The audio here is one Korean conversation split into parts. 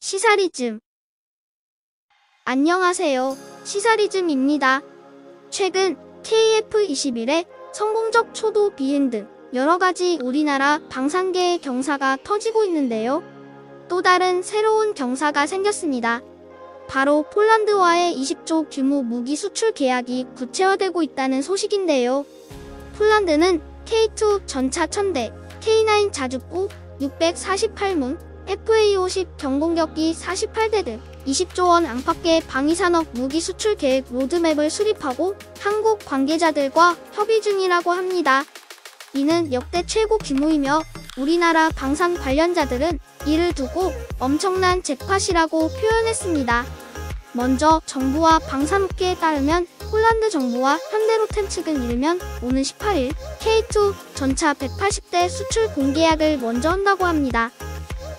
시사리즘. 안녕하세요. 시사리즘입니다. 최근 KF-21의 성공적 초도 비행 등 여러가지 우리나라 방산계의 경사가 터지고 있는데요. 또 다른 새로운 경사가 생겼습니다. 바로 폴란드와의 20조 규모 무기 수출 계약이 구체화되고 있다는 소식인데요. 폴란드는 K2 전차 1000대, K9 자주포 648문, FA-50 경공격기 48대 등 20조 원 안팎의 방위산업 무기 수출 계획 로드맵을 수립하고 한국 관계자들과 협의 중이라고 합니다. 이는 역대 최고 규모이며 우리나라 방산 관련자들은 이를 두고 엄청난 잭팟이라고 표현했습니다. 먼저 정부와 방산업계에 따르면 폴란드 정부와 현대로템 측은 이르면 오는 18일 K2 전차 180대 수출 공계약을 먼저 한다고 합니다.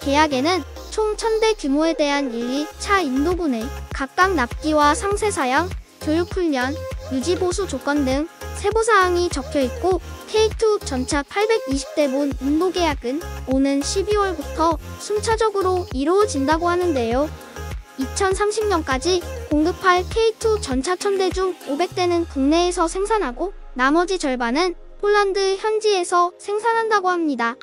계약에는 총 1000대 규모에 대한 1, 2차 인도분해, 각각 납기와 상세 사양, 교육훈련, 유지보수 조건 등 세부사항이 적혀있고 K2 전차 820대본 인도 계약은 오는 12월부터 순차적으로 이루어진다고 하는데요. 2030년까지 공급할 K2 전차 1000대 중 500대는 국내에서 생산하고 나머지 절반은 폴란드 현지에서 생산한다고 합니다.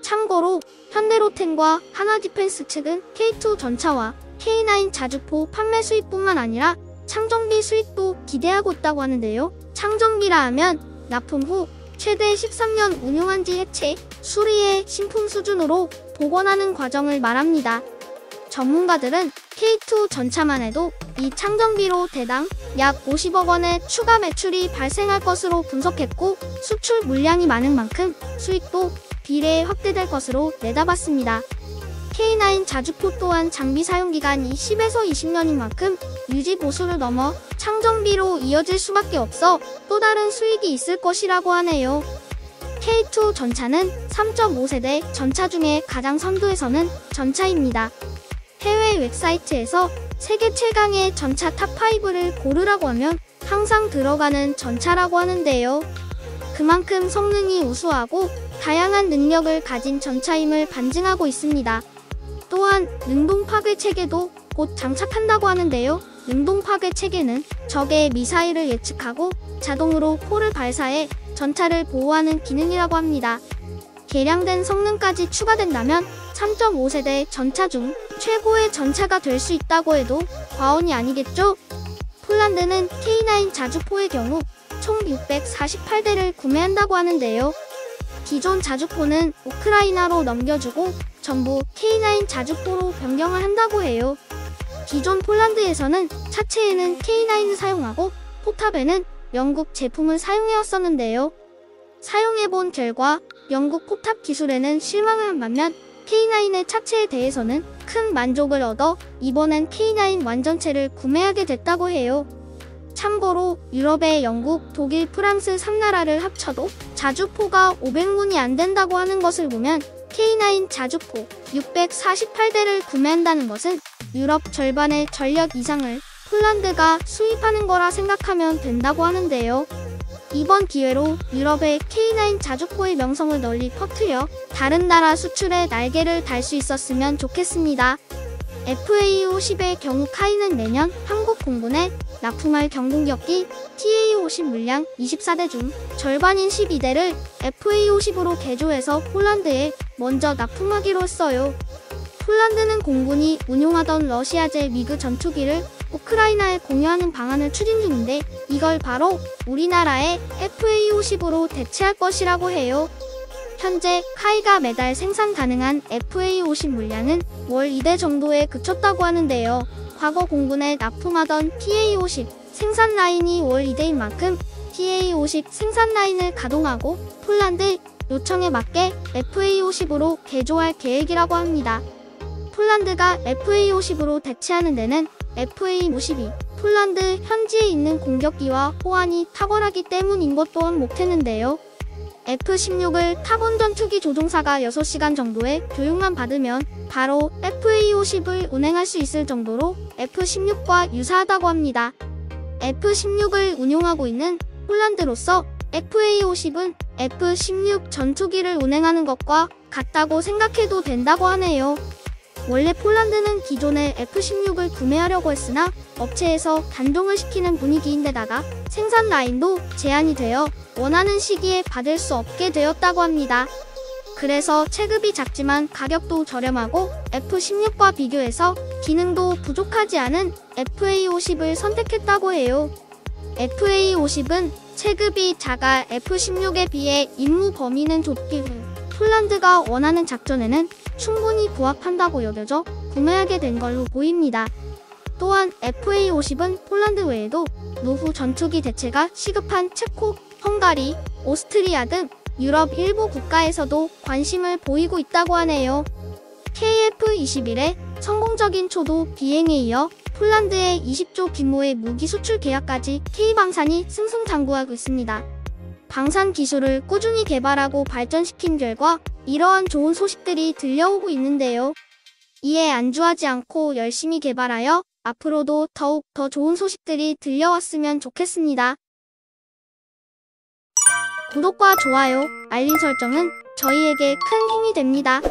참고로 현대로템과 하나디펜스 측은 K2 전차와 K9 자주포 판매 수입뿐만 아니라 창정비 수입도 기대하고 있다고 하는데요. 창정비라 하면 납품 후 최대 13년 운용한 지 해체, 수리의 신품 수준으로 복원하는 과정을 말합니다. 전문가들은 K2 전차만 해도 이 창정비로 대당 약 50억 원의 추가 매출이 발생할 것으로 분석했고 수출 물량이 많은 만큼 수익도 비례 확대될 것으로 내다봤습니다. K9 자주포 또한 장비 사용기간이 10에서 20년인 만큼 유지 보수를 넘어 창정비로 이어질 수밖에 없어 또 다른 수익이 있을 것이라고 하네요. K2 전차는 3.5세대 전차 중에 가장 선두에 서는 전차입니다. 해외 웹사이트에서 세계 최강의 전차 탑5를 고르라고 하면 항상 들어가는 전차라고 하는데요. 그만큼 성능이 우수하고 다양한 능력을 가진 전차임을 반증하고 있습니다. 또한 능동 파괴 체계도 곧 장착한다고 하는데요. 능동 파괴 체계는 적의 미사일을 예측하고 자동으로 포를 발사해 전차를 보호하는 기능이라고 합니다. 개량된 성능까지 추가된다면 3.5세대 전차 중 최고의 전차가 될 수 있다고 해도 과언이 아니겠죠? 폴란드는 K9 자주포의 경우 총 648대를 구매한다고 하는데요. 기존 자주포는 우크라이나로 넘겨주고 전부 K9 자주포로 변경을 한다고 해요. 기존 폴란드에서는 차체에는 K9을 사용하고 포탑에는 영국 제품을 사용해왔었는데요. 사용해본 결과 영국 포탑 기술에는 실망을 한 반면 K9의 차체에 대해서는 큰 만족을 얻어 이번엔 K9 완전체를 구매하게 됐다고 해요. 참고로 유럽의 영국, 독일, 프랑스 3나라를 합쳐도 자주포가 500문이 안 된다고 하는 것을 보면 K9 자주포 648대를 구매한다는 것은 유럽 절반의 전력 이상을 폴란드가 수입하는 거라 생각하면 된다고 하는데요. 이번 기회로 유럽의 K9 자주포의 명성을 널리 퍼뜨려 다른 나라 수출에 날개를 달 수 있었으면 좋겠습니다. FA-50의 경우 카이는 내년 한국 공군에 납품할 경공격기 TA-50 물량 24대 중 절반인 12대를 FA-50으로 개조해서 폴란드에 먼저 납품하기로 했어요. 폴란드는 공군이 운용하던 러시아제 미그 전투기를 우크라이나에 공유하는 방안을 추진 중인데 이걸 바로 우리나라의 FA-50으로 대체할 것이라고 해요. 현재 카이가 매달 생산 가능한 FA-50 물량은 월 2대 정도에 그쳤다고 하는데요. 과거 공군에 납품하던 TA-50 생산 라인이 월 2대인 만큼 TA-50 생산 라인을 가동하고 폴란드 요청에 맞게 FA-50으로 개조할 계획이라고 합니다. 폴란드가 FA-50으로 대체하는 데는 FA-52 폴란드 현지에 있는 공격기와 호환이 탁월하기 때문인 것 또한 못했는데요. F-16을 타본 전투기 조종사가 6시간 정도의 교육만 받으면 바로 FA-50을 운행할 수 있을 정도로 F-16과 유사하다고 합니다. F-16을 운용하고 있는 폴란드로서 FA-50은 F-16 전투기를 운행하는 것과 같다고 생각해도 된다고 하네요. 원래 폴란드는 기존의 F-16을 구매하려고 했으나 업체에서 단종을 시키는 분위기인데다가 생산 라인도 제한이 되어 원하는 시기에 받을 수 없게 되었다고 합니다. 그래서 체급이 작지만 가격도 저렴하고 F-16과 비교해서 기능도 부족하지 않은 FA-50을 선택했다고 해요. FA-50은 체급이 작아 F-16에 비해 임무 범위는 좁기 폴란드가 원하는 작전에는 충분히 부합한다고 여겨져 구매하게 된 걸로 보입니다. 또한 FA-50은 폴란드 외에도 노후 전투기 대체가 시급한 체코, 헝가리, 오스트리아 등 유럽 일부 국가에서도 관심을 보이고 있다고 하네요. KF-21의 성공적인 초도 비행에 이어 폴란드의 20조 규모의 무기 수출 계약까지 K방산이 승승장구하고 있습니다. 방산 기술을 꾸준히 개발하고 발전시킨 결과 이러한 좋은 소식들이 들려오고 있는데요. 이에 안주하지 않고 열심히 개발하여 앞으로도 더욱 더 좋은 소식들이 들려왔으면 좋겠습니다. 구독과 좋아요, 알림 설정은 저희에게 큰 힘이 됩니다.